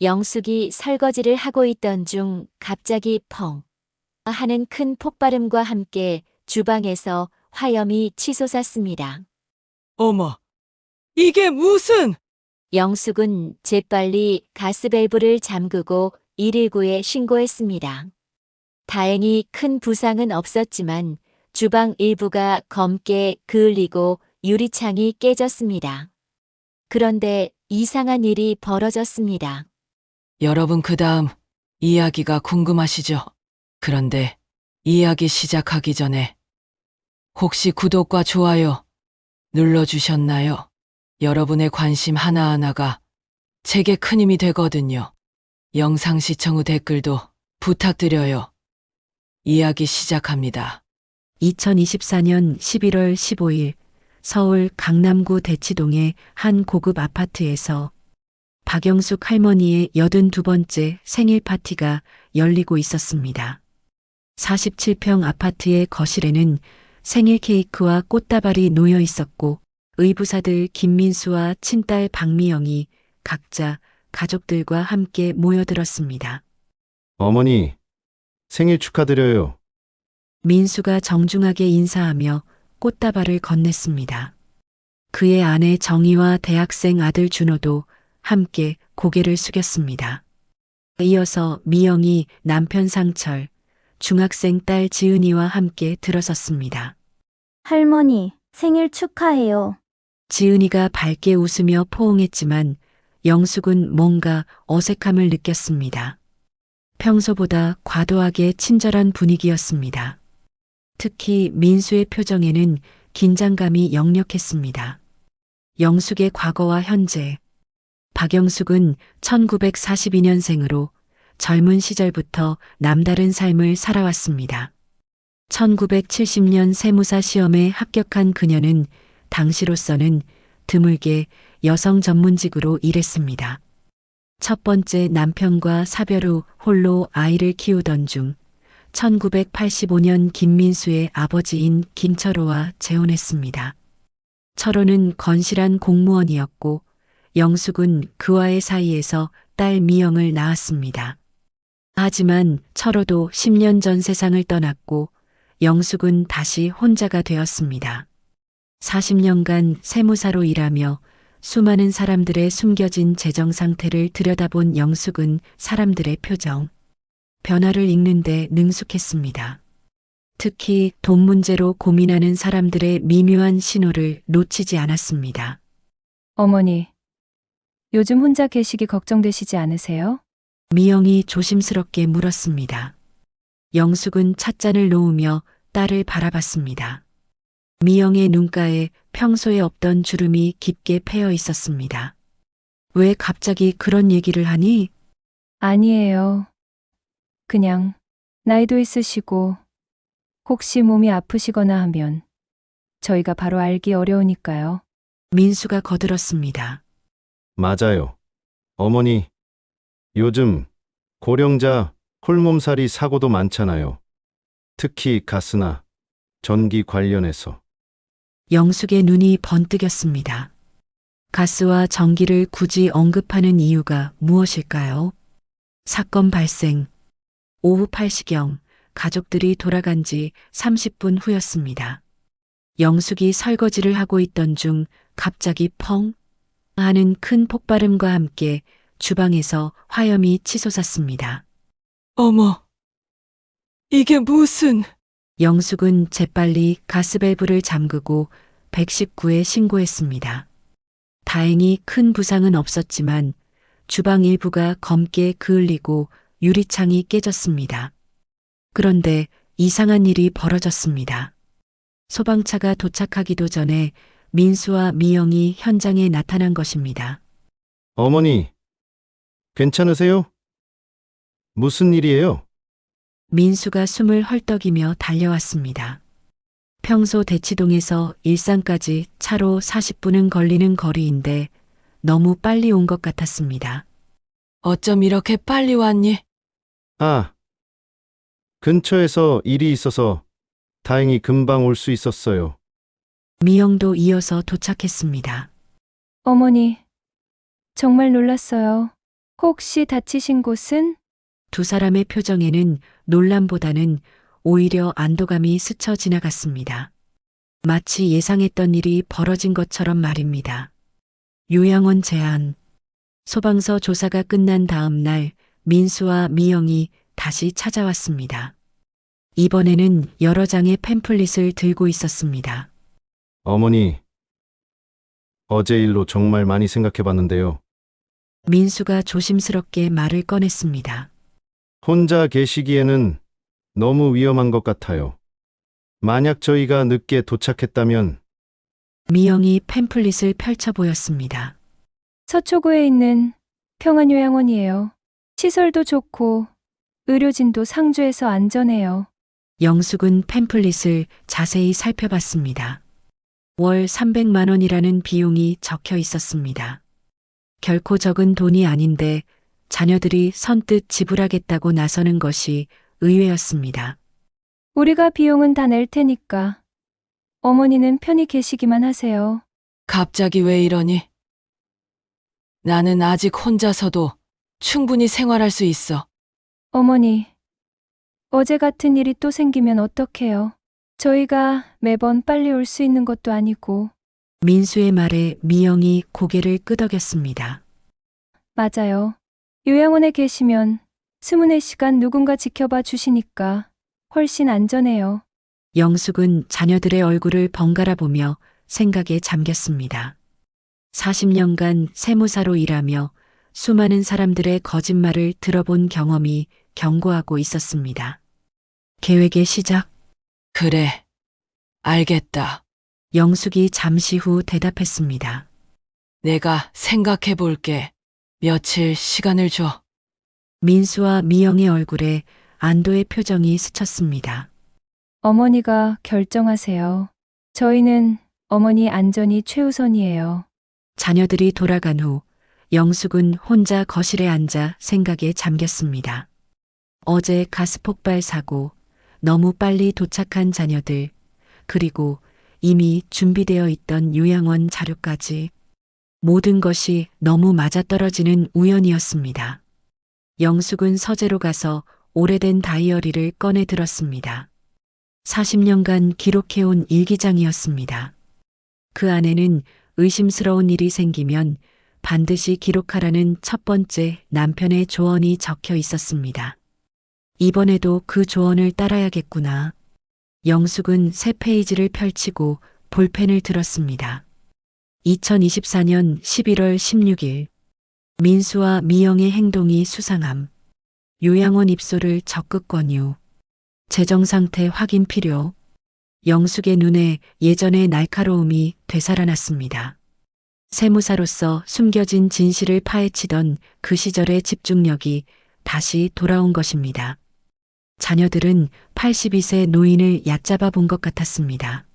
영숙이 설거지를 하고 있던 중 갑자기 펑 하는 큰 폭발음과 함께 주방에서 화염이 치솟았습니다. 어머, 이게 무슨? 영숙은 재빨리 가스밸브를 잠그고 119에 신고했습니다. 다행히 큰 부상은 없었지만 주방 일부가 검게 그을리고 유리창이 깨졌습니다. 그런데 이상한 일이 벌어졌습니다. 여러분 그다음 이야기가 궁금하시죠? 그런데 이야기 시작하기 전에 혹시 구독과 좋아요 눌러주셨나요? 여러분의 관심 하나하나가 제게 큰 힘이 되거든요. 영상 시청 후 댓글도 부탁드려요. 이야기 시작합니다. 2024년 11월 15일 서울 강남구 대치동의 한 고급 아파트에서 박영숙 할머니의 82번째 생일 파티가 열리고 있었습니다. 47평 아파트의 거실에는 생일 케이크와 꽃다발이 놓여 있었고 의부사들 김민수와 친딸 박미영이 각자 가족들과 함께 모여들었습니다. 어머니, 생일 축하드려요. 민수가 정중하게 인사하며 꽃다발을 건넸습니다. 그의 아내 정희와 대학생 아들 준호도 함께 고개를 숙였습니다. 이어서 미영이 남편 상철, 중학생 딸 지은이와 함께 들어섰습니다. 할머니, 생일 축하해요. 지은이가 밝게 웃으며 포옹했지만 영숙은 뭔가 어색함을 느꼈습니다. 평소보다 과도하게 친절한 분위기였습니다. 특히 민수의 표정에는 긴장감이 역력했습니다. 영숙의 과거와 현재. 박영숙은 1942년생으로 젊은 시절부터 남다른 삶을 살아왔습니다. 1970년 세무사 시험에 합격한 그녀는 당시로서는 드물게 여성 전문직으로 일했습니다. 첫 번째 남편과 사별 후 홀로 아이를 키우던 중 1985년 김민수의 아버지인 김철호와 재혼했습니다. 철호는 건실한 공무원이었고 영숙은 그와의 사이에서 딸 미영을 낳았습니다. 하지만 철호도 10년 전 세상을 떠났고 영숙은 다시 혼자가 되었습니다. 40년간 세무사로 일하며 수많은 사람들의 숨겨진 재정 상태를 들여다본 영숙은 사람들의 표정, 변화를 읽는데 능숙했습니다. 특히 돈 문제로 고민하는 사람들의 미묘한 신호를 놓치지 않았습니다. 어머니, 요즘 혼자 계시기 걱정되시지 않으세요? 미영이 조심스럽게 물었습니다. 영숙은 찻잔을 놓으며 딸을 바라봤습니다. 미영의 눈가에 평소에 없던 주름이 깊게 패여 있었습니다. 왜 갑자기 그런 얘기를 하니? 아니에요. 그냥 나이도 있으시고 혹시 몸이 아프시거나 하면 저희가 바로 알기 어려우니까요. 민수가 거들었습니다. 맞아요. 어머니, 요즘 고령자 홀몸살이 사고도 많잖아요. 특히 가스나 전기 관련해서. 영숙의 눈이 번뜩였습니다. 가스와 전기를 굳이 언급하는 이유가 무엇일까요? 사건 발생. 오후 8시경 가족들이 돌아간 지 30분 후였습니다. 영숙이 설거지를 하고 있던 중 갑자기 펑 하는 큰 폭발음과 함께 주방에서 화염이 치솟았습니다. 어머, 이게 무슨? 영숙은 재빨리 가스밸브를 잠그고 119에 신고했습니다. 다행히 큰 부상은 없었지만 주방 일부가 검게 그을리고 유리창이 깨졌습니다. 그런데 이상한 일이 벌어졌습니다. 소방차가 도착하기도 전에 민수와 미영이 현장에 나타난 것입니다. 어머니, 괜찮으세요? 무슨 일이에요? 민수가 숨을 헐떡이며 달려왔습니다. 평소 대치동에서 일산까지 차로 40분은 걸리는 거리인데 너무 빨리 온 것 같았습니다. 어쩜 이렇게 빨리 왔니? 아, 근처에서 일이 있어서 다행히 금방 올 수 있었어요. 미영도 이어서 도착했습니다. 어머니, 정말 놀랐어요. 혹시 다치신 곳은? 두 사람의 표정에는 놀람보다는 오히려 안도감이 스쳐 지나갔습니다. 마치 예상했던 일이 벌어진 것처럼 말입니다. 요양원 제안. 소방서 조사가 끝난 다음 날 민수와 미영이 다시 찾아왔습니다. 이번에는 여러 장의 팸플릿을 들고 있었습니다. 어머니, 어제 일로 정말 많이 생각해 봤는데요. 민수가 조심스럽게 말을 꺼냈습니다. 혼자 계시기에는 너무 위험한 것 같아요. 만약 저희가 늦게 도착했다면 미영이 팸플릿을 펼쳐 보였습니다. 서초구에 있는 평안요양원이에요. 시설도 좋고 의료진도 상주해서 안전해요. 영숙은 팸플릿을 자세히 살펴봤습니다. 월 300만 원이라는 비용이 적혀 있었습니다. 결코 적은 돈이 아닌데 자녀들이 선뜻 지불하겠다고 나서는 것이 의외였습니다. 우리가 비용은 다 낼 테니까 어머니는 편히 계시기만 하세요. 갑자기 왜 이러니? 나는 아직 혼자서도 충분히 생활할 수 있어. 어머니, 어제 같은 일이 또 생기면 어떡해요? 저희가 매번 빨리 올 수 있는 것도 아니고. 민수의 말에 미영이 고개를 끄덕였습니다. 맞아요. 요양원에 계시면 24시간 누군가 지켜봐 주시니까 훨씬 안전해요. 영숙은 자녀들의 얼굴을 번갈아 보며 생각에 잠겼습니다. 40년간 세무사로 일하며 수많은 사람들의 거짓말을 들어본 경험이 경고하고 있었습니다. 계획의 시작. 그래, 알겠다. 영숙이 잠시 후 대답했습니다. 내가 생각해 볼게. 며칠 시간을 줘. 민수와 미영의 얼굴에 안도의 표정이 스쳤습니다. 어머니가 결정하세요. 저희는 어머니 안전이 최우선이에요. 자녀들이 돌아간 후 영숙은 혼자 거실에 앉아 생각에 잠겼습니다. 어제 가스폭발 사고, 너무 빨리 도착한 자녀들, 그리고 이미 준비되어 있던 요양원 자료까지 모든 것이 너무 맞아떨어지는 우연이었습니다. 영숙은 서재로 가서 오래된 다이어리를 꺼내 들었습니다. 40년간 기록해온 일기장이었습니다. 그 안에는 의심스러운 일이 생기면 반드시 기록하라는 첫 번째 남편의 조언이 적혀 있었습니다. 이번에도 그 조언을 따라야겠구나. 영숙은 새 페이지를 펼치고 볼펜을 들었습니다. 2024년 11월 16일. 민수와 미영의 행동이 수상함. 요양원 입소를 적극 권유. 재정 상태 확인 필요. 영숙의 눈에 예전의 날카로움이 되살아났습니다. 세무사로서 숨겨진 진실을 파헤치던 그 시절의 집중력이 다시 돌아온 것입니다. 자녀들은 82세 노인을 얕잡아 본 것 같았습니다.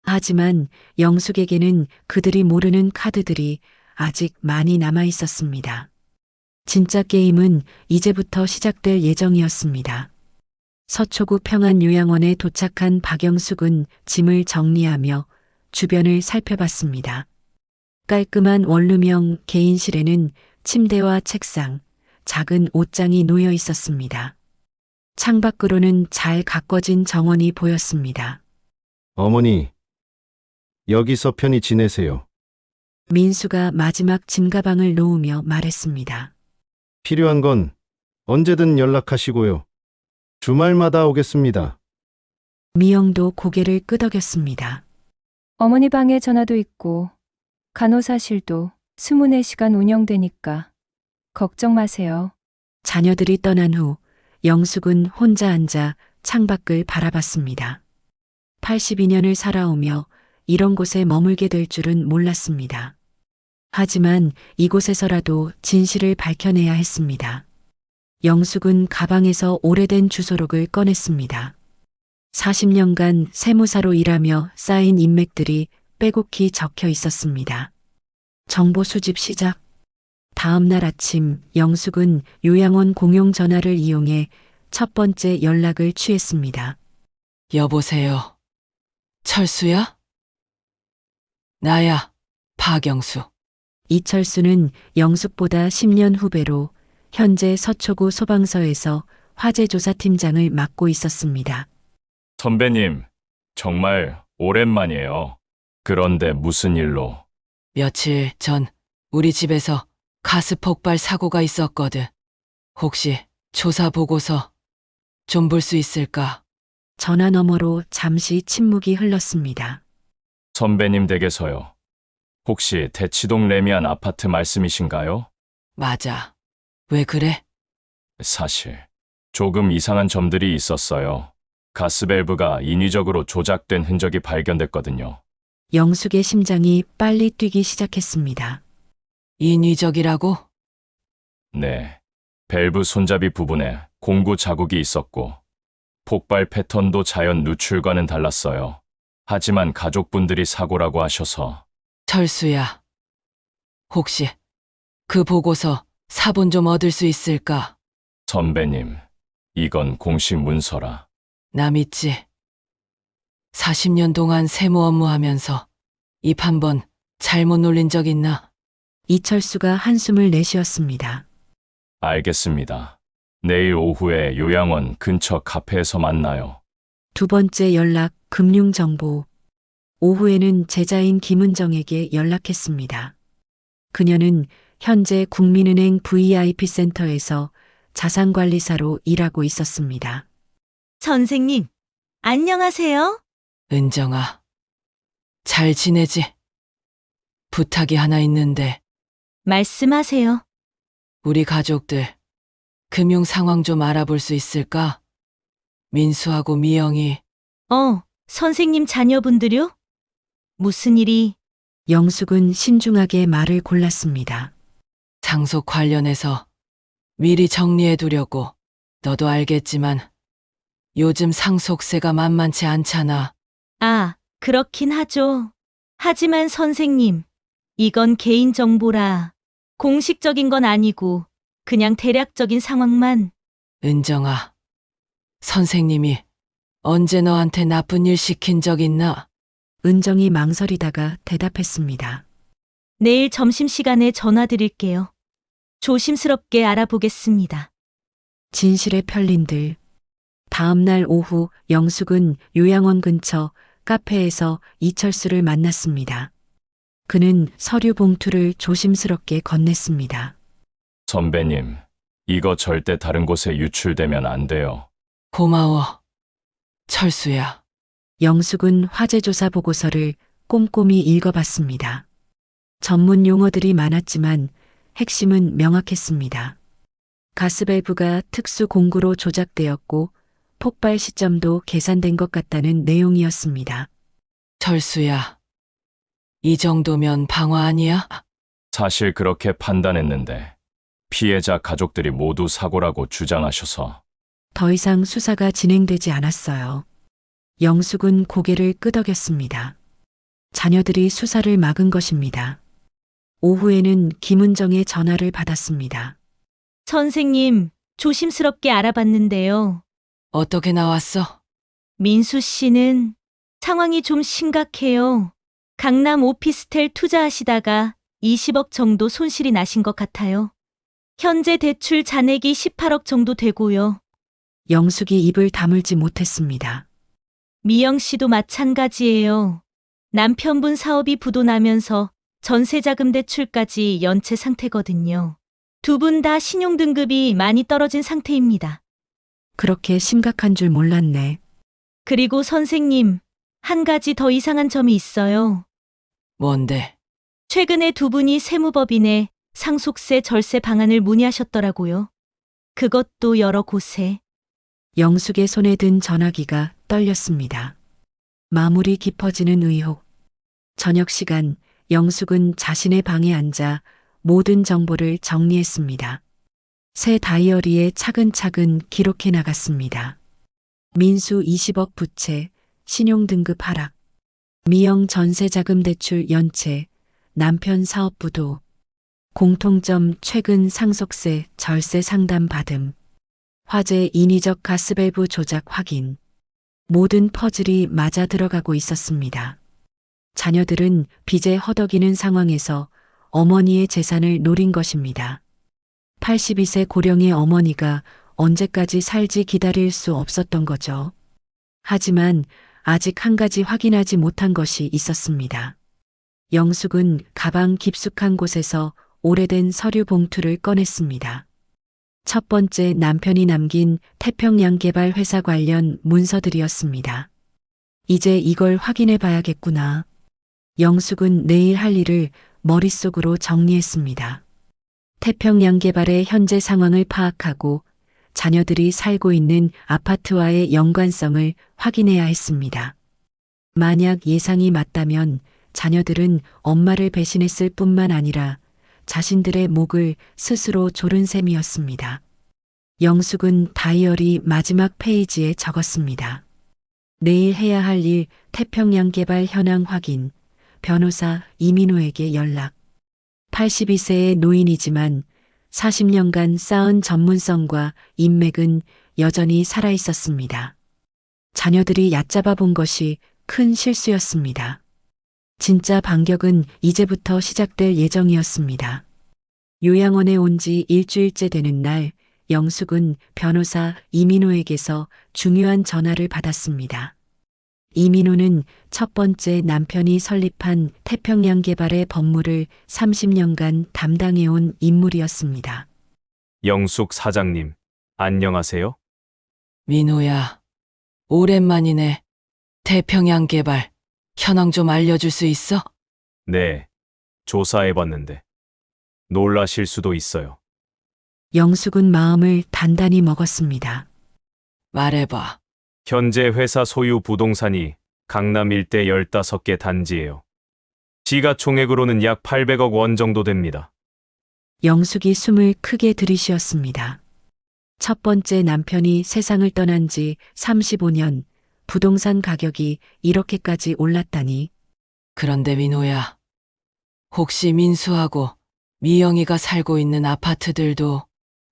하지만 영숙에게는 그들이 모르는 카드들이 아직 많이 남아 있었습니다. 진짜 게임은 이제부터 시작될 예정이었습니다. 서초구 평안요양원에 도착한 박영숙은 짐을 정리하며 주변을 살펴봤습니다. 깔끔한 원룸형 개인실에는 침대와 책상, 작은 옷장이 놓여 있었습니다. 창밖으로는 잘 가꿔진 정원이 보였습니다. 어머니, 여기서 편히 지내세요. 민수가 마지막 짐가방을 놓으며 말했습니다. 필요한 건 언제든 연락하시고요. 주말마다 오겠습니다. 미영도 고개를 끄덕였습니다. 어머니 방에 전화도 있고 간호사실도 24시간 운영되니까 걱정 마세요. 자녀들이 떠난 후 영숙은 혼자 앉아 창밖을 바라봤습니다. 82년을 살아오며 이런 곳에 머물게 될 줄은 몰랐습니다. 하지만 이곳에서라도 진실을 밝혀내야 했습니다. 영숙은 가방에서 오래된 주소록을 꺼냈습니다. 40년간 세무사로 일하며 쌓인 인맥들이 빼곡히 적혀 있었습니다. 정보 수집 시작. 다음 날 아침 영숙은 요양원 공용 전화를 이용해 첫 번째 연락을 취했습니다. 여보세요. 철수야? 나야, 박영수. 이철수는 영숙보다 10년 후배로 현재 서초구 소방서에서 화재조사팀장을 맡고 있었습니다. 선배님, 정말 오랜만이에요. 그런데 무슨 일로? 며칠 전 우리 집에서 가스 폭발 사고가 있었거든. 혹시 조사 보고서 좀 볼 수 있을까? 전화 너머로 잠시 침묵이 흘렀습니다. 선배님 댁에서요. 혹시 대치동 레미안 아파트 말씀이신가요? 맞아. 왜 그래? 사실 조금 이상한 점들이 있었어요. 가스밸브가 인위적으로 조작된 흔적이 발견됐거든요. 영숙의 심장이 빨리 뛰기 시작했습니다. 인위적이라고? 네. 밸브 손잡이 부분에 공구 자국이 있었고 폭발 패턴도 자연 누출과는 달랐어요. 하지만 가족분들이 사고라고 하셔서 철수야. 혹시 그 보고서 사본 좀 얻을 수 있을까? 선배님, 이건 공식 문서라. 나 믿지? 40년 동안 세무 업무하면서 입 한 번 잘못 놀린 적 있나? 이철수가 한숨을 내쉬었습니다. 알겠습니다. 내일 오후에 요양원 근처 카페에서 만나요. 두 번째 연락, 금융정보. 오후에는 제자인 김은정에게 연락했습니다. 그녀는 현재 국민은행 VIP 센터에서 자산관리사로 일하고 있었습니다. 선생님, 안녕하세요. 은정아. 잘 지내지? 부탁이 하나 있는데 말씀하세요. 우리 가족들 금융 상황 좀 알아볼 수 있을까? 민수하고 미영이 선생님 자녀분들요? 무슨 일이? 영숙은 신중하게 말을 골랐습니다. 상속 관련해서 미리 정리해 두려고. 너도 알겠지만 요즘 상속세가 만만치 않잖아. 그렇긴 하죠. 하지만 선생님, 이건 개인정보라 공식적인 건 아니고 그냥 대략적인 상황만. 은정아, 선생님이 언제 너한테 나쁜 일 시킨 적 있나? 은정이 망설이다가 대답했습니다. 내일 점심시간에 전화드릴게요. 조심스럽게 알아보겠습니다. 진실의 편린들. 다음 날 오후 영숙은 요양원 근처 카페에서 이철수를 만났습니다. 그는 서류 봉투를 조심스럽게 건넸습니다. 선배님, 이거 절대 다른 곳에 유출되면 안 돼요. 고마워. 철수야. 영숙은 화재조사 보고서를 꼼꼼히 읽어봤습니다. 전문 용어들이 많았지만 핵심은 명확했습니다. 가스밸브가 특수 공구로 조작되었고 폭발 시점도 계산된 것 같다는 내용이었습니다. 철수야. 이 정도면 방화 아니야? 사실 그렇게 판단했는데 피해자 가족들이 모두 사고라고 주장하셔서 더 이상 수사가 진행되지 않았어요. 영숙은 고개를 끄덕였습니다. 자녀들이 수사를 막은 것입니다. 오후에는 김은정의 전화를 받았습니다. 선생님, 조심스럽게 알아봤는데요. 어떻게 나왔어? 민수 씨는 상황이 좀 심각해요. 강남 오피스텔 투자하시다가 20억 정도 손실이 나신 것 같아요. 현재 대출 잔액이 18억 정도 되고요. 영숙이 입을 다물지 못했습니다. 미영 씨도 마찬가지예요. 남편분 사업이 부도나면서 전세자금 대출까지 연체 상태거든요. 두 분 다 신용등급이 많이 떨어진 상태입니다. 그렇게 심각한 줄 몰랐네. 그리고 선생님, 한 가지 더 이상한 점이 있어요. 뭔데? 최근에 두 분이 세무법인에 상속세 절세 방안을 문의하셨더라고요. 그것도 여러 곳에. 영숙의 손에 든 전화기가 떨렸습니다. 마무리 깊어지는 의혹. 저녁 시간 영숙은 자신의 방에 앉아 모든 정보를 정리했습니다. 새 다이어리에 차근차근 기록해 나갔습니다. 민수 20억 부채, 신용등급 하락, 미영 전세자금 대출 연체, 남편 사업 부도, 공통점 최근 상속세 절세 상담 받음, 화재 인위적 가스밸브 조작 확인. 모든 퍼즐이 맞아 들어가고 있었습니다. 자녀들은 빚에 허덕이는 상황에서 어머니의 재산을 노린 것입니다. 82세 고령의 어머니가 언제까지 살지 기다릴 수 없었던 거죠. 하지만 아직 한 가지 확인하지 못한 것이 있었습니다. 영숙은 가방 깊숙한 곳에서 오래된 서류 봉투를 꺼냈습니다. 첫 번째 남편이 남긴 태평양개발 회사 관련 문서들이었습니다. 이제 이걸 확인해 봐야겠구나. 영숙은 내일 할 일을 머릿속으로 정리했습니다. 태평양개발의 현재 상황을 파악하고 자녀들이 살고 있는 아파트와의 연관성을 확인해야 했습니다. 만약 예상이 맞다면 자녀들은 엄마를 배신했을 뿐만 아니라 자신들의 목을 스스로 조른 셈이었습니다. 영숙은 다이어리 마지막 페이지에 적었습니다. 내일 해야 할 일 태평양개발 현황 확인, 변호사 이민호에게 연락. 82세의 노인이지만 40년간 쌓은 전문성과 인맥은 여전히 살아 있었습니다. 자녀들이 얕잡아 본 것이 큰 실수였습니다. 진짜 반격은 이제부터 시작될 예정이었습니다. 요양원에 온 지 일주일째 되는 날, 영숙은 변호사 이민호에게서 중요한 전화를 받았습니다. 이민호는 첫 번째 남편이 설립한 태평양개발의 법무를 30년간 담당해온 인물이었습니다. 영숙 사장님, 안녕하세요? 민호야, 오랜만이네. 태평양개발 현황 좀 알려줄 수 있어? 네, 조사해봤는데 놀라실 수도 있어요. 영숙은 마음을 단단히 먹었습니다. 말해봐. 현재 회사 소유 부동산이 강남 일대 15개 단지예요. 시가총액으로는 약 800억 원 정도 됩니다. 영숙이 숨을 크게 들이쉬었습니다. 첫 번째 남편이 세상을 떠난 지 35년, 부동산 가격이 이렇게까지 올랐다니. 그런데 민호야, 혹시 민수하고 미영이가 살고 있는 아파트들도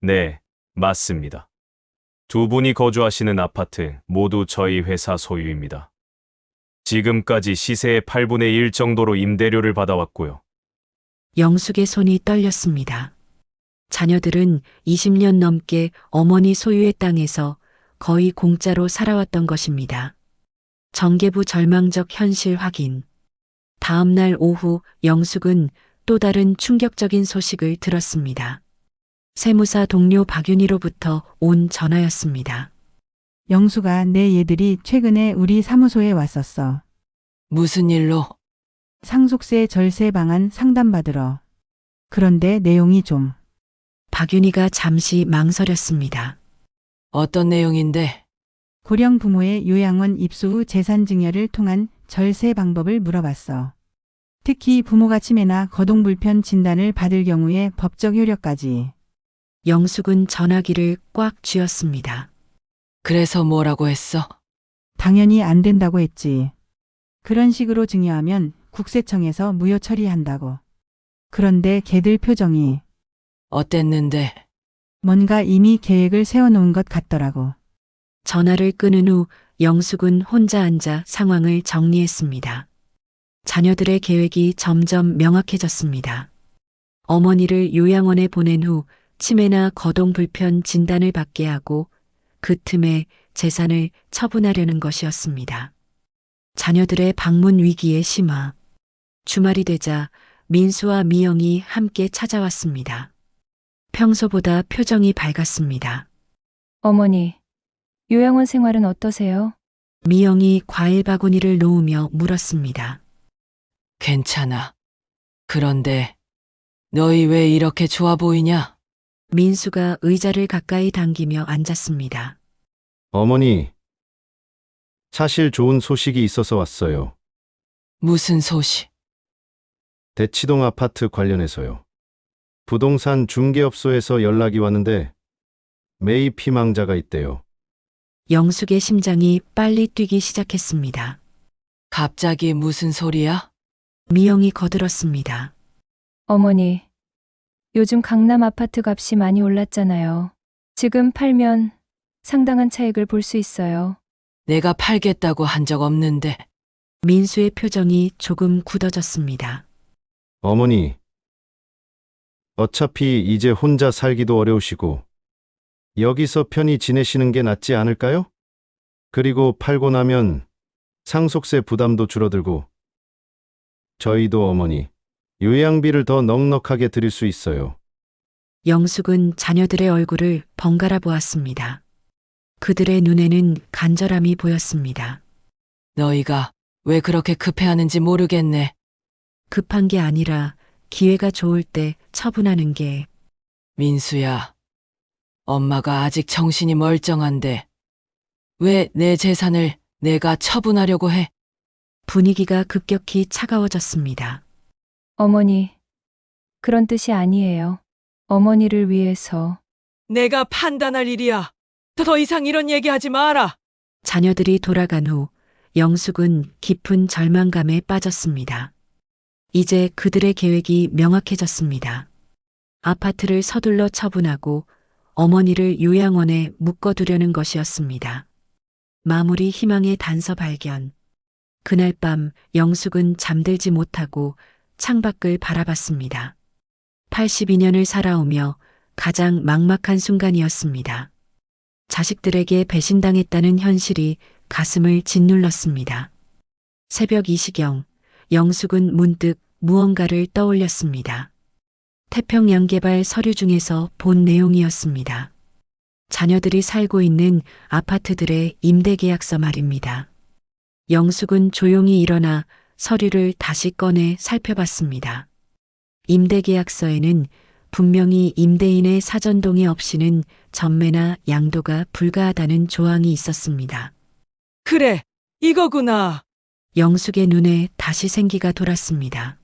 네, 맞습니다. 두 분이 거주하시는 아파트 모두 저희 회사 소유입니다. 지금까지 시세의 8분의 1 정도로 임대료를 받아왔고요. 영숙의 손이 떨렸습니다. 자녀들은 20년 넘게 어머니 소유의 땅에서 거의 공짜로 살아왔던 것입니다. 정계부 절망적 현실 확인. 다음 날 오후 영숙은 또 다른 충격적인 소식을 들었습니다. 세무사 동료 박윤희로부터 온 전화였습니다. 영수가 내 얘들이 최근에 우리 사무소에 왔었어. 무슨 일로? 상속세 절세 방안 상담받으러. 그런데 내용이 좀. 박윤희가 잠시 망설였습니다. 어떤 내용인데? 고령 부모의 요양원 입소 후 재산 증여를 통한 절세 방법을 물어봤어. 특히 부모가 치매나 거동불편 진단을 받을 경우에 법적 효력까지. 영숙은 전화기를 꽉 쥐었습니다. 그래서 뭐라고 했어? 당연히 안 된다고 했지. 그런 식으로 증여하면 국세청에서 무효 처리한다고. 그런데 걔들 표정이 어땠는데? 뭔가 이미 계획을 세워놓은 것 같더라고. 전화를 끊은 후 영숙은 혼자 앉아 상황을 정리했습니다. 자녀들의 계획이 점점 명확해졌습니다. 어머니를 요양원에 보낸 후 치매나 거동불편 진단을 받게 하고 그 틈에 재산을 처분하려는 것이었습니다. 자녀들의 방문 위기의 심화. 주말이 되자 민수와 미영이 함께 찾아왔습니다. 평소보다 표정이 밝았습니다. 어머니, 요양원 생활은 어떠세요? 미영이 과일 바구니를 놓으며 물었습니다. 괜찮아. 그런데 너희 왜 이렇게 좋아 보이냐? 민수가 의자를 가까이 당기며 앉았습니다. 어머니, 사실 좋은 소식이 있어서 왔어요. 무슨 소식? 대치동 아파트 관련해서요. 부동산 중개업소에서 연락이 왔는데 매입 희망자가 있대요. 영숙의 심장이 빨리 뛰기 시작했습니다. 갑자기 무슨 소리야? 미영이 거들었습니다. 어머니, 요즘 강남 아파트 값이 많이 올랐잖아요. 지금 팔면 상당한 차익을 볼 수 있어요. 내가 팔겠다고 한 적 없는데. 민수의 표정이 조금 굳어졌습니다. 어머니, 어차피 이제 혼자 살기도 어려우시고 여기서 편히 지내시는 게 낫지 않을까요? 그리고 팔고 나면 상속세 부담도 줄어들고 저희도 어머니 요양비를 더 넉넉하게 드릴 수 있어요. 영숙은 자녀들의 얼굴을 번갈아 보았습니다. 그들의 눈에는 간절함이 보였습니다. 너희가 왜 그렇게 급해하는지 모르겠네. 급한 게 아니라 기회가 좋을 때 처분하는 게 민수야, 엄마가 아직 정신이 멀쩡한데 왜 내 재산을 내가 처분하려고 해? 분위기가 급격히 차가워졌습니다. 어머니, 그런 뜻이 아니에요. 어머니를 위해서. 내가 판단할 일이야. 더 이상 이런 얘기하지 마라. 자녀들이 돌아간 후 영숙은 깊은 절망감에 빠졌습니다. 이제 그들의 계획이 명확해졌습니다. 아파트를 서둘러 처분하고 어머니를 요양원에 묶어두려는 것이었습니다. 마무리 희망의 단서 발견. 그날 밤 영숙은 잠들지 못하고 창밖을 바라봤습니다. 82년을 살아오며 가장 막막한 순간이었습니다. 자식들에게 배신당했다는 현실이 가슴을 짓눌렀습니다. 새벽 2시경 영숙은 문득 무언가를 떠올렸습니다. 태평양개발 서류 중에서 본 내용이었습니다. 자녀들이 살고 있는 아파트들의 임대계약서 말입니다. 영숙은 조용히 일어나 서류를 다시 꺼내 살펴봤습니다. 임대계약서에는 분명히 임대인의 사전 동의 없이는 전매나 양도가 불가하다는 조항이 있었습니다. 그래, 이거구나. 영숙의 눈에 다시 생기가 돌았습니다.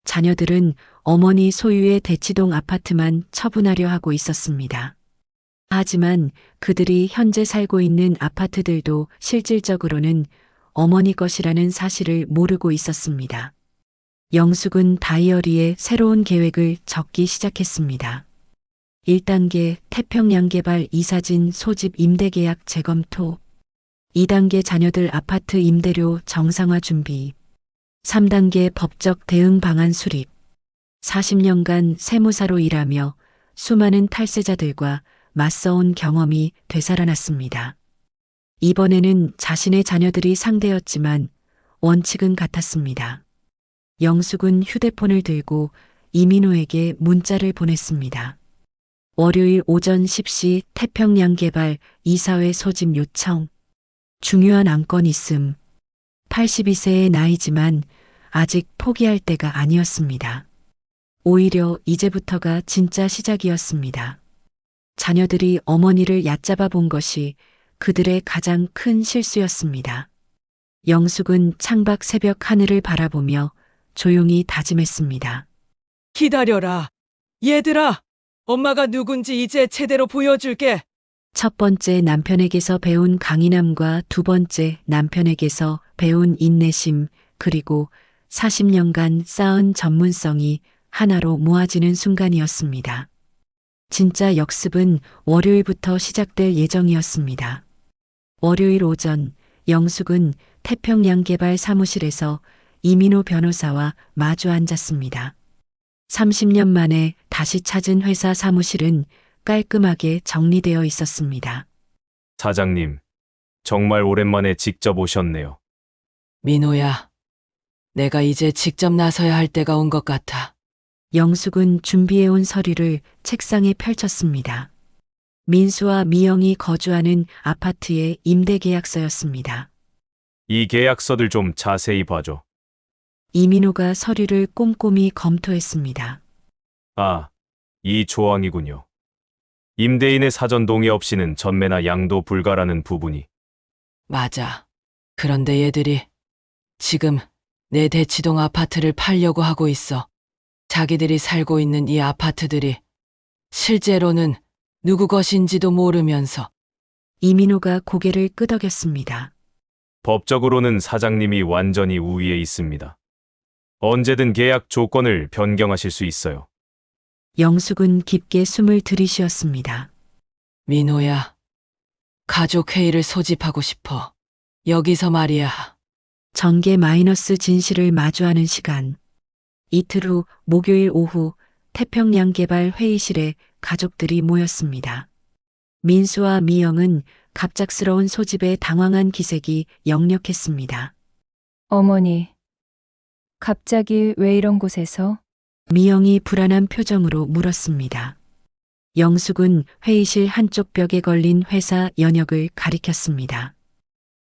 자녀들은 어머니 소유의 대치동 아파트만 처분하려 하고 있었습니다. 하지만 그들이 현재 살고 있는 아파트들도 실질적으로는 어머니 것이라는 사실을 모르고 있었습니다. 영숙은 다이어리에 새로운 계획을 적기 시작했습니다. 1단계 태평양개발 이사진 소집 임대계약 재검토. 2단계 자녀들 아파트 임대료 정상화 준비. 3단계 법적 대응 방안 수립. 40년간 세무사로 일하며 수많은 탈세자들과 맞서온 경험이 되살아났습니다. 이번에는 자신의 자녀들이 상대였지만 원칙은 같았습니다. 영숙은 휴대폰을 들고 이민호에게 문자를 보냈습니다. 월요일 오전 10시 태평양개발 이사회 소집 요청. 중요한 안건 있음. 82세의 나이지만 아직 포기할 때가 아니었습니다. 오히려 이제부터가 진짜 시작이었습니다. 자녀들이 어머니를 얕잡아 본 것이 그들의 가장 큰 실수였습니다. 영숙은 창밖 새벽 하늘을 바라보며 조용히 다짐했습니다. 기다려라. 얘들아, 엄마가 누군지 이제 제대로 보여줄게. 첫 번째 남편에게서 배운 강인함과 두 번째 남편에게서 배운 인내심, 그리고 40년간 쌓은 전문성이 하나로 모아지는 순간이었습니다. 진짜 역습은 월요일부터 시작될 예정이었습니다. 월요일 오전 영숙은 태평양개발 사무실에서 이민호 변호사와 마주 앉았습니다. 30년 만에 다시 찾은 회사 사무실은 깔끔하게 정리되어 있었습니다. 사장님, 정말 오랜만에 직접 오셨네요. 민호야, 내가 이제 직접 나서야 할 때가 온 것 같아. 영숙은 준비해온 서류를 책상에 펼쳤습니다. 민수와 미영이 거주하는 아파트의 임대계약서였습니다. 이 계약서들 좀 자세히 봐줘. 이민호가 서류를 꼼꼼히 검토했습니다. 아, 이 조항이군요. 임대인의 사전 동의 없이는 전매나 양도 불가라는 부분이. 맞아. 그런데 얘들이 지금 내 대치동 아파트를 팔려고 하고 있어. 자기들이 살고 있는 이 아파트들이 실제로는 누구 것인지도 모르면서. 이민호가 고개를 끄덕였습니다. 법적으로는 사장님이 완전히 우위에 있습니다. 언제든 계약 조건을 변경하실 수 있어요. 영숙은 깊게 숨을 들이쉬었습니다. 민호야, 가족회의를 소집하고 싶어. 여기서 말이야. 전개 마이너스 진실을 마주하는 시간. 이틀 후 목요일 오후 태평양 개발 회의실에 가족들이 모였습니다. 민수와 미영은 갑작스러운 소집에 당황한 기색이 역력했습니다. 어머니, 갑자기 왜 이런 곳에서? 미영이 불안한 표정으로 물었습니다. 영숙은 회의실 한쪽 벽에 걸린 회사 연역을 가리켰습니다.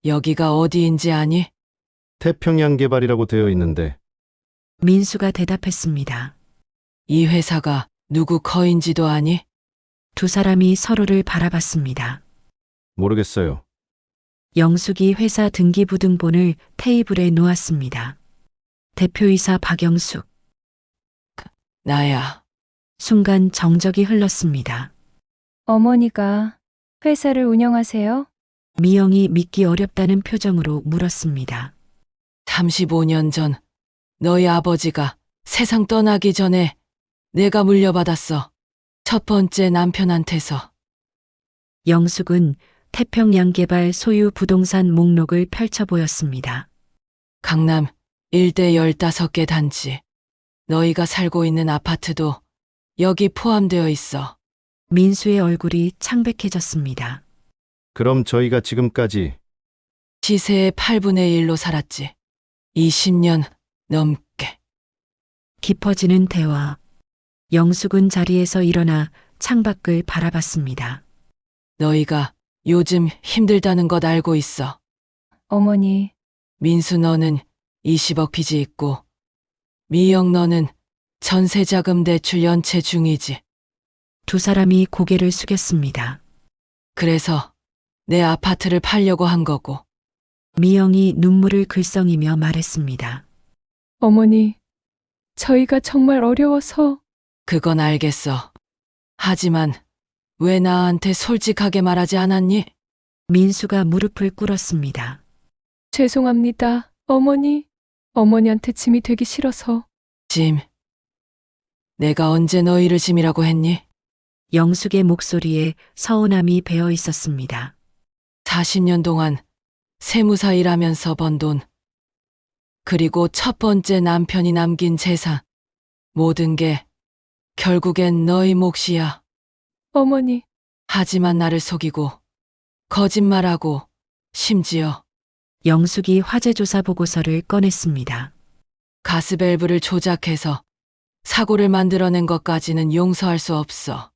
여기가 어디인지 아니? 태평양 개발이라고 되어 있는데 민수가 대답했습니다. 이 회사가 누구 거인지도 아니? 두 사람이 서로를 바라봤습니다. 모르겠어요. 영숙이 회사 등기부등본을 테이블에 놓았습니다. 대표이사 박영숙. 나야. 순간 정적이 흘렀습니다. 어머니가 회사를 운영하세요? 미영이 믿기 어렵다는 표정으로 물었습니다. 35년 전 너희 아버지가 세상 떠나기 전에 내가 물려받았어. 첫 번째 남편한테서. 영숙은 태평양 개발 소유 부동산 목록을 펼쳐 보였습니다. 강남 일대 15개 단지. 너희가 살고 있는 아파트도 여기 포함되어 있어. 민수의 얼굴이 창백해졌습니다. 그럼 저희가 지금까지 시세의 8분의 1로 살았지. 20년 넘게. 깊어지는 대화. 영숙은 자리에서 일어나 창밖을 바라봤습니다. 너희가 요즘 힘들다는 것 알고 있어. 어머니, 민수 너는 20억 빚이 있고 미영 너는 전세자금 대출 연체 중이지. 두 사람이 고개를 숙였습니다. 그래서 내 아파트를 팔려고 한 거고. 미영이 눈물을 글썽이며 말했습니다. 어머니, 저희가 정말 어려워서. 그건 알겠어. 하지만 왜 나한테 솔직하게 말하지 않았니? 민수가 무릎을 꿇었습니다. 죄송합니다, 어머니. 어머니한테 짐이 되기 싫어서. 짐. 내가 언제 너희를 짐이라고 했니? 영숙의 목소리에 서운함이 배어 있었습니다. 40년 동안 세무사 일하면서 번 돈. 그리고 첫 번째 남편이 남긴 재산. 모든 게 결국엔 너희 몫이야. 어머니, 하지만 나를 속이고 거짓말하고 심지어 영숙이 화재조사 보고서를 꺼냈습니다. 가스밸브를 조작해서 사고를 만들어낸 것까지는 용서할 수 없어.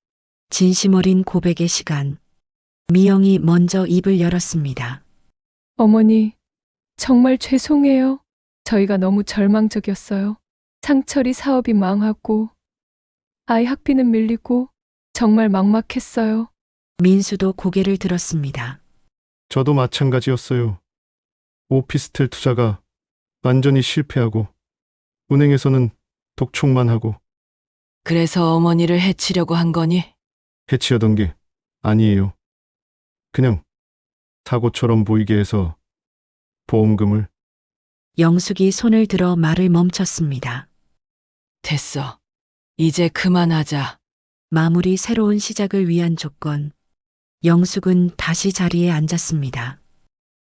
진심 어린 고백의 시간. 미영이 먼저 입을 열었습니다. 어머니, 정말 죄송해요. 저희가 너무 절망적이었어요. 상철이 사업이 망하고 아이 학비는 밀리고 정말 막막했어요. 민수도 고개를 들었습니다. 저도 마찬가지였어요. 오피스텔 투자가 완전히 실패하고 은행에서는 독촉만 하고 그래서 어머니를 해치려고 한 거니? 해치려던 게 아니에요. 그냥 사고처럼 보이게 해서 보험금을. 영숙이 손을 들어 말을 멈췄습니다. 됐어. 이제 그만하자. 마무리 새로운 시작을 위한 조건. 영숙은 다시 자리에 앉았습니다.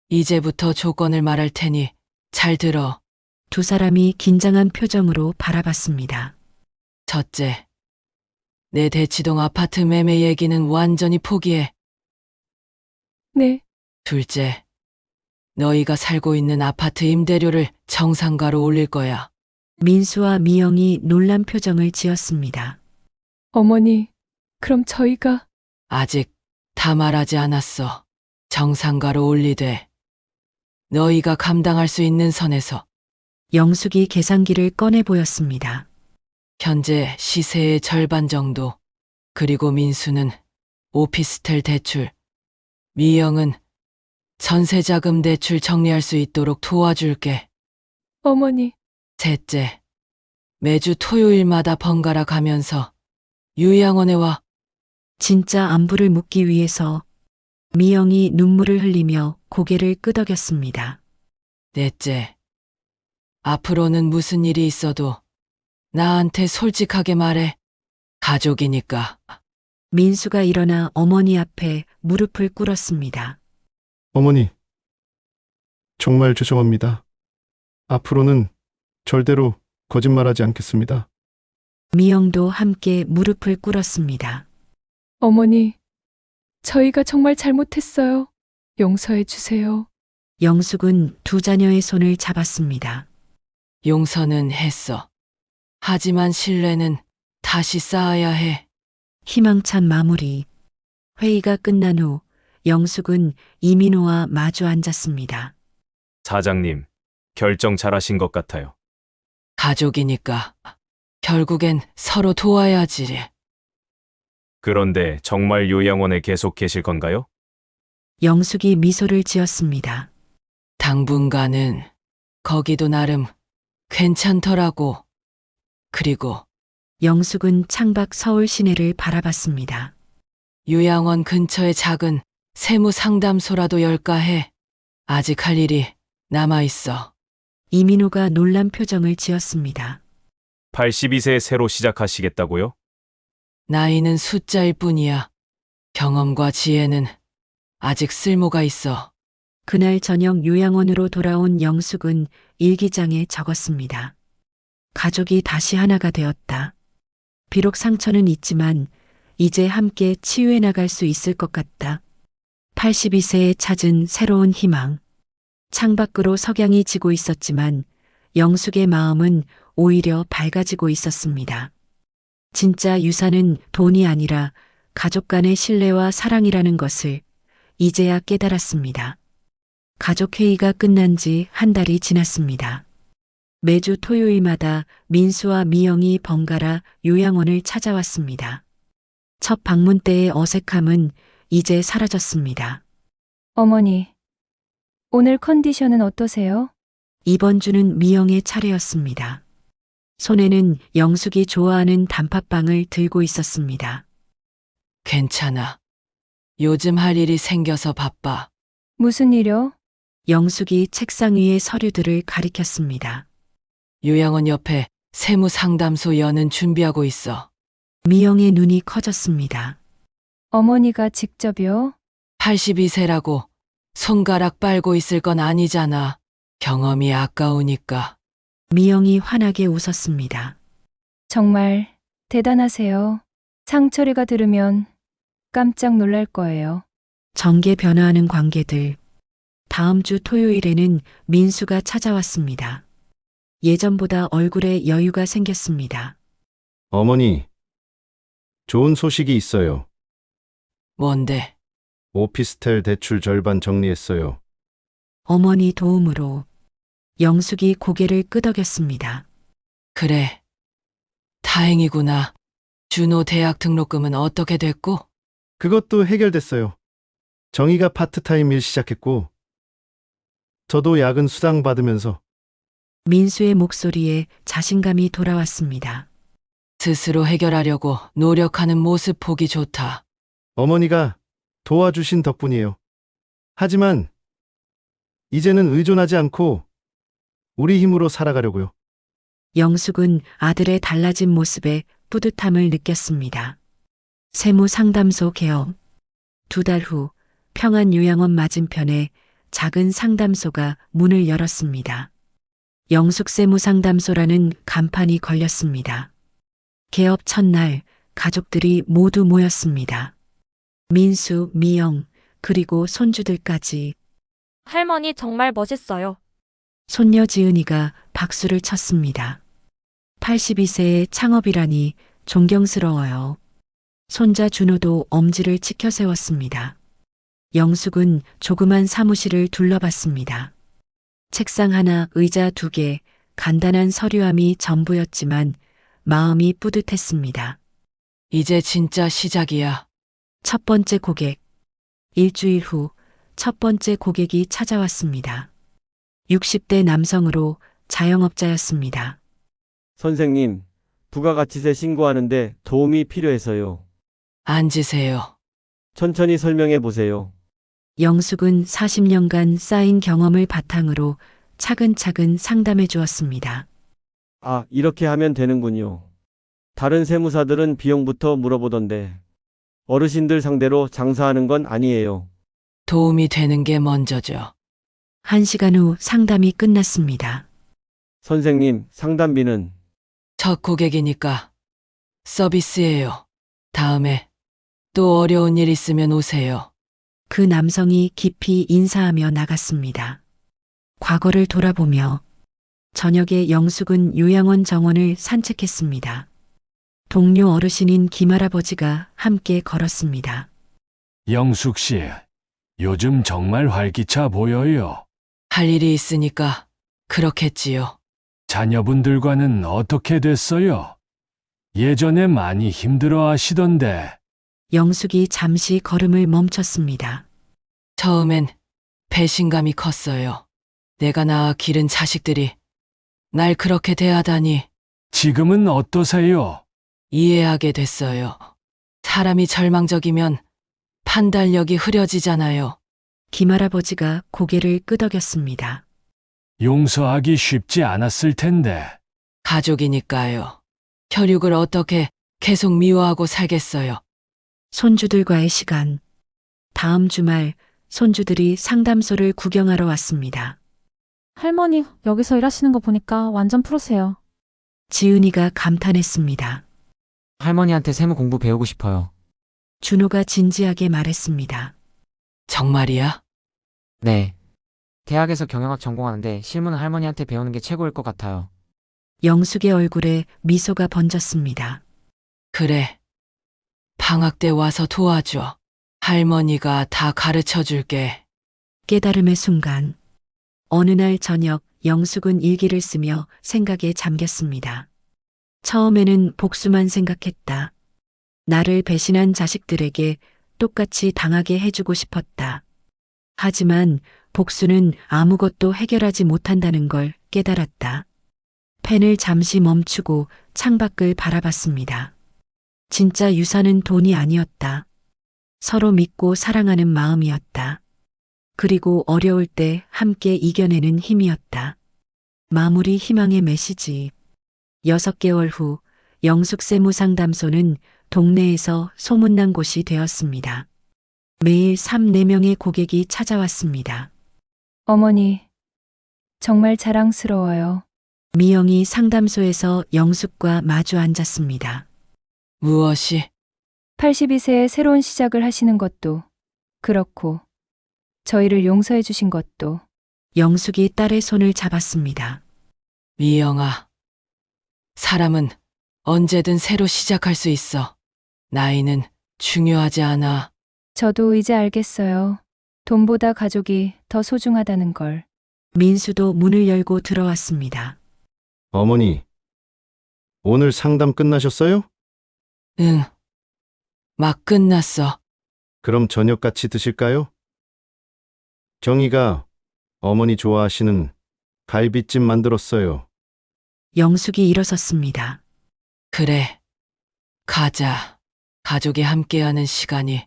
이제부터 조건을 말할 테니 잘 들어. 두 사람이 긴장한 표정으로 바라봤습니다. 첫째, 내 대치동 아파트 매매 얘기는 완전히 포기해. 네, 둘째, 너희가 살고 있는 아파트 임대료를 정상가로 올릴 거야. 민수와 미영이 놀란 표정을 지었습니다. 어머니, 그럼 저희가. 아직 다 말하지 않았어. 정상가로 올리되 너희가 감당할 수 있는 선에서. 영숙이 계산기를 꺼내 보였습니다. 현재 시세의 절반 정도. 그리고 민수는 오피스텔 대출, 미영은 전세자금 대출 정리할 수 있도록 도와줄게. 어머니, 셋째, 매주 토요일마다 번갈아 가면서 요양원에 와. 진짜 안부를 묻기 위해서 미영이 눈물을 흘리며 고개를 끄덕였습니다. 넷째, 앞으로는 무슨 일이 있어도 나한테 솔직하게 말해. 가족이니까. 민수가 일어나 어머니 앞에 무릎을 꿇었습니다. 어머니, 정말 죄송합니다. 앞으로는 절대로 거짓말하지 않겠습니다. 미영도 함께 무릎을 꿇었습니다. 어머니, 저희가 정말 잘못했어요. 용서해 주세요. 영숙은 두 자녀의 손을 잡았습니다. 용서는 했어. 하지만 신뢰는 다시 쌓아야 해. 희망찬 마무리. 회의가 끝난 후 영숙은 이민호와 마주 앉았습니다. 사장님, 결정 잘하신 것 같아요. 가족이니까 결국엔 서로 도와야지. 그런데 정말 요양원에 계속 계실 건가요? 영숙이 미소를 지었습니다. 당분간은 거기도 나름 괜찮더라고. 그리고 영숙은 창밖 서울 시내를 바라봤습니다. 요양원 근처에 작은 세무 상담소라도 열까 해. 아직 할 일이 남아있어. 이민호가 놀란 표정을 지었습니다. 82세에 새로 시작하시겠다고요? 나이는 숫자일 뿐이야. 경험과 지혜는 아직 쓸모가 있어. 그날 저녁 요양원으로 돌아온 영숙은 일기장에 적었습니다. 가족이 다시 하나가 되었다. 비록 상처는 있지만 이제 함께 치유해 나갈 수 있을 것 같다. 82세에 찾은 새로운 희망. 창밖으로 석양이 지고 있었지만 영숙의 마음은 오히려 밝아지고 있었습니다. 진짜 유산은 돈이 아니라 가족 간의 신뢰와 사랑이라는 것을 이제야 깨달았습니다. 가족회의가 끝난 지 한 달이 지났습니다. 매주 토요일마다 민수와 미영이 번갈아 요양원을 찾아왔습니다. 첫 방문 때의 어색함은 이제 사라졌습니다. 어머니, 오늘 컨디션은 어떠세요? 이번 주는 미영의 차례였습니다. 손에는 영숙이 좋아하는 단팥빵을 들고 있었습니다. 괜찮아. 요즘 할 일이 생겨서 바빠. 무슨 일요? 영숙이 책상 위의 서류들을 가리켰습니다. 요양원 옆에 세무 상담소 여는 준비하고 있어. 미영의 눈이 커졌습니다. 어머니가 직접요? 82세라고 손가락 빨고 있을 건 아니잖아. 경험이 아까우니까. 미영이 환하게 웃었습니다. 정말 대단하세요. 상철이가 들으면 깜짝 놀랄 거예요. 정계 변화하는 관계들. 다음 주 토요일에는 민수가 찾아왔습니다. 예전보다 얼굴에 여유가 생겼습니다. 어머니, 좋은 소식이 있어요. 뭔데? 오피스텔 대출 절반 정리했어요. 어머니 도움으로 영숙이 고개를 끄덕였습니다. 그래. 다행이구나. 준호 대학 등록금은 어떻게 됐고? 그것도 해결됐어요. 정희가 파트타임 일 시작했고, 저도 야근 수당 받으면서. 민수의 목소리에 자신감이 돌아왔습니다. 스스로 해결하려고 노력하는 모습 보기 좋다. 어머니가 도와주신 덕분이에요. 하지만 이제는 의존하지 않고 우리 힘으로 살아가려고요. 영숙은 아들의 달라진 모습에 뿌듯함을 느꼈습니다. 세무 상담소 개업. 2달 후 평안요양원 맞은편에 작은 상담소가 문을 열었습니다. 영숙 세무상담소라는 간판이 걸렸습니다. 개업 첫날 가족들이 모두 모였습니다. 민수, 미영, 그리고 손주들까지. 할머니 정말 멋있어요. 손녀 지은이가 박수를 쳤습니다. 82세의 창업이라니 존경스러워요. 손자 준호도 엄지를 치켜 세웠습니다. 영숙은 조그만 사무실을 둘러봤습니다. 책상 하나, 의자 2개, 간단한 서류함이 전부였지만 마음이 뿌듯했습니다. 이제 진짜 시작이야. 첫 번째 고객. 일주일 후 첫 번째 고객이 찾아왔습니다. 60대 남성으로 자영업자였습니다. 선생님, 부가가치세 신고하는데 도움이 필요해서요. 앉으세요. 천천히 설명해 보세요. 영숙은 40년간 쌓인 경험을 바탕으로 차근차근 상담해 주었습니다. 아, 이렇게 하면 되는군요. 다른 세무사들은 비용부터 물어보던데 어르신들 상대로 장사하는 건 아니에요. 도움이 되는 게 먼저죠. 1시간 후 상담이 끝났습니다. 선생님, 상담비는 첫 고객이니까 서비스예요. 다음에 또 어려운 일 있으면 오세요. 그 남성이 깊이 인사하며 나갔습니다. 과거를 돌아보며 저녁에 영숙은 요양원 정원을 산책했습니다. 동료 어르신인 김할아버지가 함께 걸었습니다. 영숙 씨, 요즘 정말 활기차 보여요. 할 일이 있으니까 그렇겠지요. 자녀분들과는 어떻게 됐어요? 예전에 많이 힘들어 하시던데. 영숙이 잠시 걸음을 멈췄습니다. 처음엔 배신감이 컸어요. 내가 낳아 기른 자식들이 날 그렇게 대하다니. 지금은 어떠세요? 이해하게 됐어요. 사람이 절망적이면 판단력이 흐려지잖아요. 김할아버지가 고개를 끄덕였습니다. 용서하기 쉽지 않았을 텐데. 가족이니까요. 혈육을 어떻게 계속 미워하고 살겠어요. 손주들과의 시간. 다음 주말 손주들이 상담소를 구경하러 왔습니다. 할머니, 여기서 일하시는 거 보니까 완전 프로세요. 지은이가 감탄했습니다. 할머니한테 세무 공부 배우고 싶어요. 준호가 진지하게 말했습니다. 정말이야? 네. 대학에서 경영학 전공하는데 실무는 할머니한테 배우는 게 최고일 것 같아요. 영숙의 얼굴에 미소가 번졌습니다. 그래. 방학 때 와서 도와줘. 할머니가 다 가르쳐 줄게. 깨달음의 순간. 어느 날 저녁 영숙은 일기를 쓰며 생각에 잠겼습니다. 처음에는 복수만 생각했다. 나를 배신한 자식들에게 똑같이 당하게 해주고 싶었다. 하지만 복수는 아무것도 해결하지 못한다는 걸 깨달았다. 펜을 잠시 멈추고 창밖을 바라봤습니다. 진짜 유산은 돈이 아니었다. 서로 믿고 사랑하는 마음이었다. 그리고 어려울 때 함께 이겨내는 힘이었다. 마무리 희망의 메시지. 6개월 후 영숙 세무상담소는 동네에서 소문난 곳이 되었습니다. 매일 3-4명의 고객이 찾아왔습니다. 어머니, 정말 자랑스러워요. 미영이 상담소에서 영숙과 마주 앉았습니다. 무엇이? 82세에 새로운 시작을 하시는 것도 그렇고 저희를 용서해 주신 것도. 영숙이 딸의 손을 잡았습니다. 미영아. 사람은 언제든 새로 시작할 수 있어. 나이는 중요하지 않아. 저도 이제 알겠어요. 돈보다 가족이 더 소중하다는 걸. 민수도 문을 열고 들어왔습니다. 어머니, 오늘 상담 끝나셨어요? 응. 막 끝났어. 그럼 저녁 같이 드실까요? 경희가 어머니 좋아하시는 갈비찜 만들었어요. 영숙이 일어섰습니다. 그래. 가자. 가족이 함께하는 시간이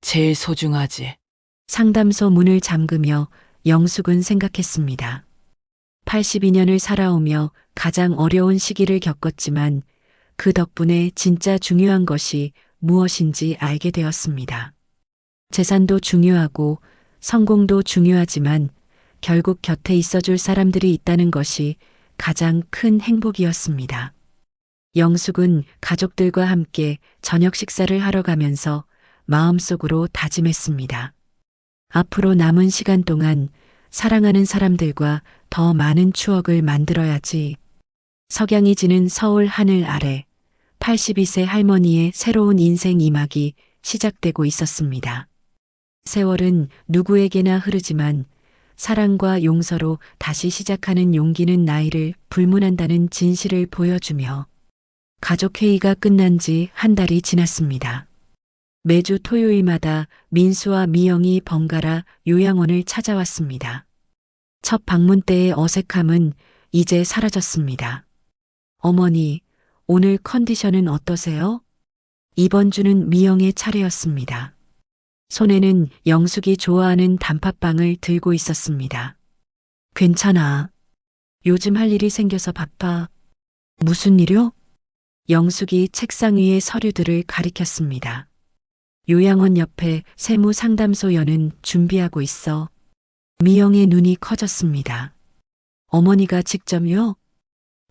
제일 소중하지. 상담소 문을 잠그며 영숙은 생각했습니다. 82년을 살아오며 가장 어려운 시기를 겪었지만 그 덕분에 진짜 중요한 것이 무엇인지 알게 되었습니다. 재산도 중요하고 성공도 중요하지만 결국 곁에 있어줄 사람들이 있다는 것이 가장 큰 행복이었습니다. 영숙은 가족들과 함께 저녁 식사를 하러 가면서 마음속으로 다짐했습니다. 앞으로 남은 시간 동안 사랑하는 사람들과 더 많은 추억을 만들어야지. 석양이 지는 서울 하늘 아래 82세 할머니의 새로운 인생 2막이 시작되고 있었습니다. 세월은 누구에게나 흐르지만 사랑과 용서로 다시 시작하는 용기는 나이를 불문한다는 진실을 보여주며 가족회의가 끝난 지 한 달이 지났습니다. 매주 토요일마다 민수와 미영이 번갈아 요양원을 찾아왔습니다. 첫 방문 때의 어색함은 이제 사라졌습니다. 어머니, 오늘 컨디션은 어떠세요? 이번 주는 미영의 차례였습니다. 손에는 영숙이 좋아하는 단팥빵을 들고 있었습니다. 괜찮아. 요즘 할 일이 생겨서 바빠. 무슨 일이요? 영숙이 책상 위에 서류들을 가리켰습니다. 요양원 옆에 세무상담소 여는 준비하고 있어. 미영의 눈이 커졌습니다. 어머니가 직접요?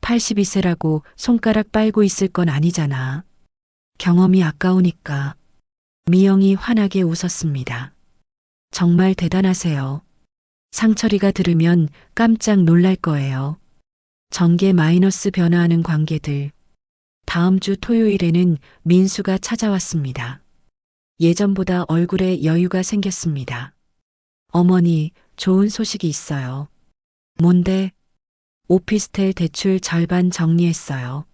82세라고 손가락 빨고 있을 건 아니잖아. 경험이 아까우니까. 미영이 환하게 웃었습니다. 정말 대단하세요. 상철이가 들으면 깜짝 놀랄 거예요. 전개 마이너스 변화하는 관계들. 다음 주 토요일에는 민수가 찾아왔습니다. 예전보다 얼굴에 여유가 생겼습니다. 어머니, 좋은 소식이 있어요. 뭔데? 오피스텔 대출 절반 정리했어요.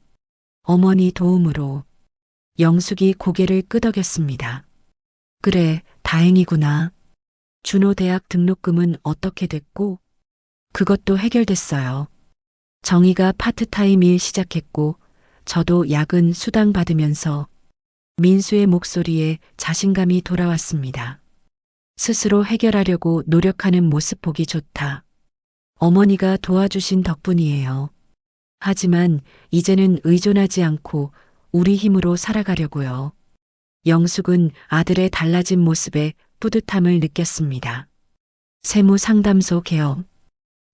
어머니 도움으로. 영숙이 고개를 끄덕였습니다. 그래, 다행이구나. 준호 대학 등록금은 어떻게 됐고? 그것도 해결됐어요. 정희가 파트타임 일 시작했고, 저도 야근 수당 받으면서 민수의 목소리에 자신감이 돌아왔습니다. 스스로 해결하려고 노력하는 모습 보기 좋다. 어머니가 도와주신 덕분이에요. 하지만 이제는 의존하지 않고 우리 힘으로 살아가려고요. 영숙은 아들의 달라진 모습에 뿌듯함을 느꼈습니다. 세무상담소 개업.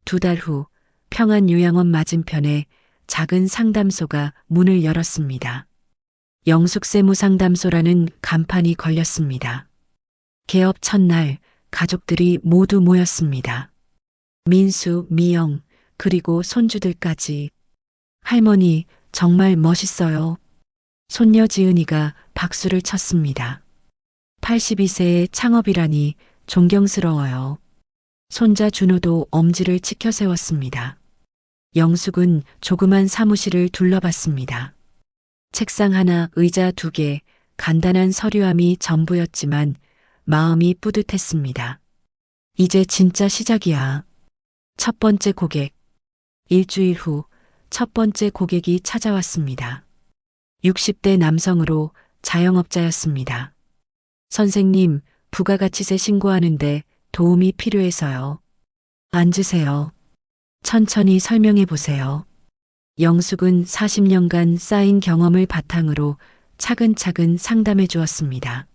2달 후 평안요양원 맞은편에 작은 상담소가 문을 열었습니다. 영숙 세무상담소라는 간판이 걸렸습니다. 개업 첫날 가족들이 모두 모였습니다. 민수, 미영, 그리고 손주들까지. 할머니, 정말 멋있어요. 손녀 지은이가 박수를 쳤습니다. 82세의 창업이라니 존경스러워요. 손자 준호도 엄지를 치켜 세웠습니다. 영숙은 조그만 사무실을 둘러봤습니다. 책상 하나, 의자 2개, 간단한 서류함이 전부였지만 마음이 뿌듯했습니다. 이제 진짜 시작이야. 첫 번째 고객. 일주일 후 첫 번째 고객이 찾아왔습니다. 60대 남성으로 자영업자였습니다. 선생님, 부가가치세 신고하는데 도움이 필요해서요. 앉으세요. 천천히 설명해 보세요. 영숙은 40년간 쌓인 경험을 바탕으로 차근차근 상담해 주었습니다.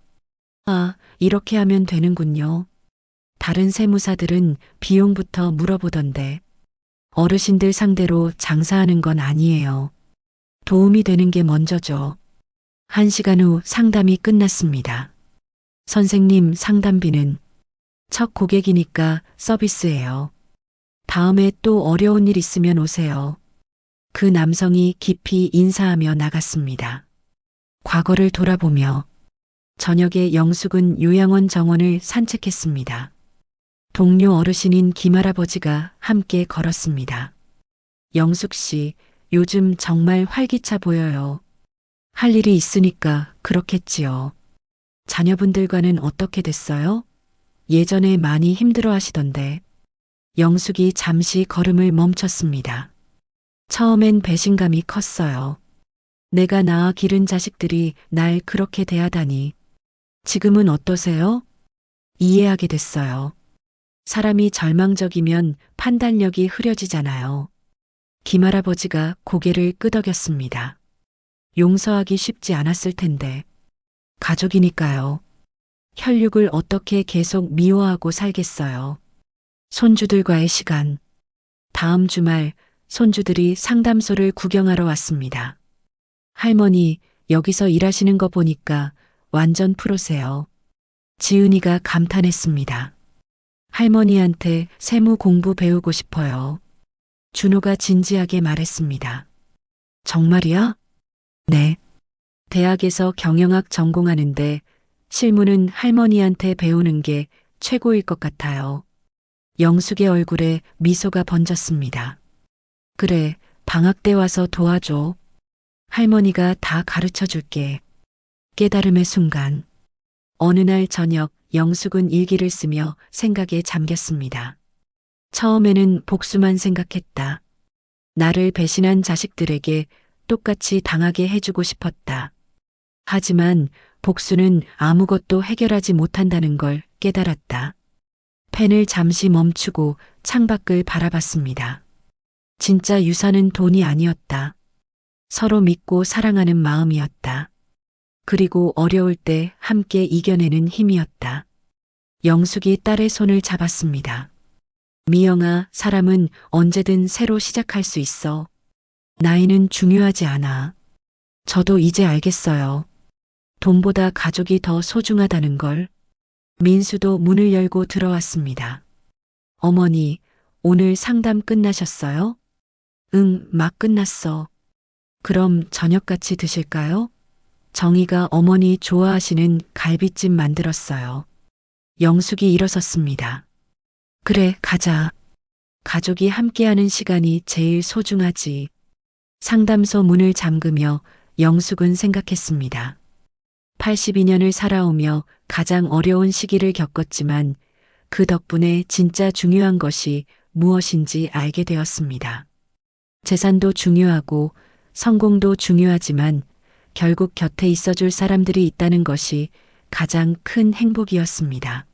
아, 이렇게 하면 되는군요. 다른 세무사들은 비용부터 물어보던데 어르신들 상대로 장사하는 건 아니에요. 도움이 되는 게 먼저죠. 1시간 후 상담이 끝났습니다. 선생님, 상담비는 첫 고객이니까 서비스예요. 다음에 또 어려운 일 있으면 오세요. 그 남성이 깊이 인사하며 나갔습니다. 과거를 돌아보며 저녁에 영숙은 요양원 정원을 산책했습니다. 동료 어르신인 김할아버지가 함께 걸었습니다. 영숙 씨, 요즘 정말 활기차 보여요. 할 일이 있으니까 그렇겠지요. 자녀분들과는 어떻게 됐어요? 예전에 많이 힘들어 하시던데. 영숙이 잠시 걸음을 멈췄습니다. 처음엔 배신감이 컸어요. 내가 낳아 기른 자식들이 날 그렇게 대하다니. 지금은 어떠세요? 이해하게 됐어요. 사람이 절망적이면 판단력이 흐려지잖아요. 김할아버지가 고개를 끄덕였습니다. 용서하기 쉽지 않았을 텐데. 가족이니까요. 혈육을 어떻게 계속 미워하고 살겠어요. 손주들과의 시간. 다음 주말 손주들이 상담소를 구경하러 왔습니다. 할머니, 여기서 일하시는 거 보니까 완전 프로세요. 지은이가 감탄했습니다. 할머니한테 세무 공부 배우고 싶어요. 준호가 진지하게 말했습니다. 정말이야? 네. 대학에서 경영학 전공하는데 실무는 할머니한테 배우는 게 최고일 것 같아요. 영숙의 얼굴에 미소가 번졌습니다. 그래, 방학 때 와서 도와줘. 할머니가 다 가르쳐 줄게. 깨달음의 순간. 어느 날 저녁 영숙은 일기를 쓰며 생각에 잠겼습니다. 처음에는 복수만 생각했다. 나를 배신한 자식들에게 똑같이 당하게 해주고 싶었다. 하지만 복수는 아무것도 해결하지 못한다는 걸 깨달았다. 펜을 잠시 멈추고 창밖을 바라봤습니다. 진짜 유산은 돈이 아니었다. 서로 믿고 사랑하는 마음이었다. 그리고 어려울 때 함께 이겨내는 힘이었다. 영숙이 딸의 손을 잡았습니다. 미영아, 사람은 언제든 새로 시작할 수 있어. 나이는 중요하지 않아. 저도 이제 알겠어요. 돈보다 가족이 더 소중하다는 걸. 민수도 문을 열고 들어왔습니다. 어머니, 오늘 상담 끝나셨어요? 응, 막 끝났어. 그럼 저녁 같이 드실까요? 정희가 어머니 좋아하시는 갈비찜 만들었어요. 영숙이 일어섰습니다. 그래, 가자. 가족이 함께하는 시간이 제일 소중하지. 상담소 문을 잠그며 영숙은 생각했습니다. 82년을 살아오며 가장 어려운 시기를 겪었지만 그 덕분에 진짜 중요한 것이 무엇인지 알게 되었습니다. 재산도 중요하고 성공도 중요하지만 결국 곁에 있어줄 사람들이 있다는 것이 가장 큰 행복이었습니다.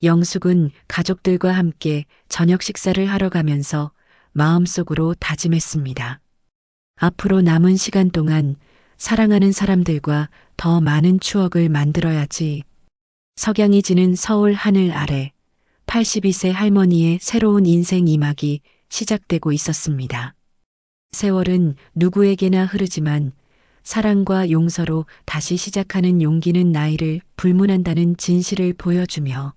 영숙은 가족들과 함께 저녁 식사를 하러 가면서 마음속으로 다짐했습니다. 앞으로 남은 시간 동안 사랑하는 사람들과 더 많은 추억을 만들어야지. 석양이 지는 서울 하늘 아래 82세 할머니의 새로운 인생 2막이 시작되고 있었습니다. 세월은 누구에게나 흐르지만 사랑과 용서로 다시 시작하는 용기는 나이를 불문한다는 진실을 보여주며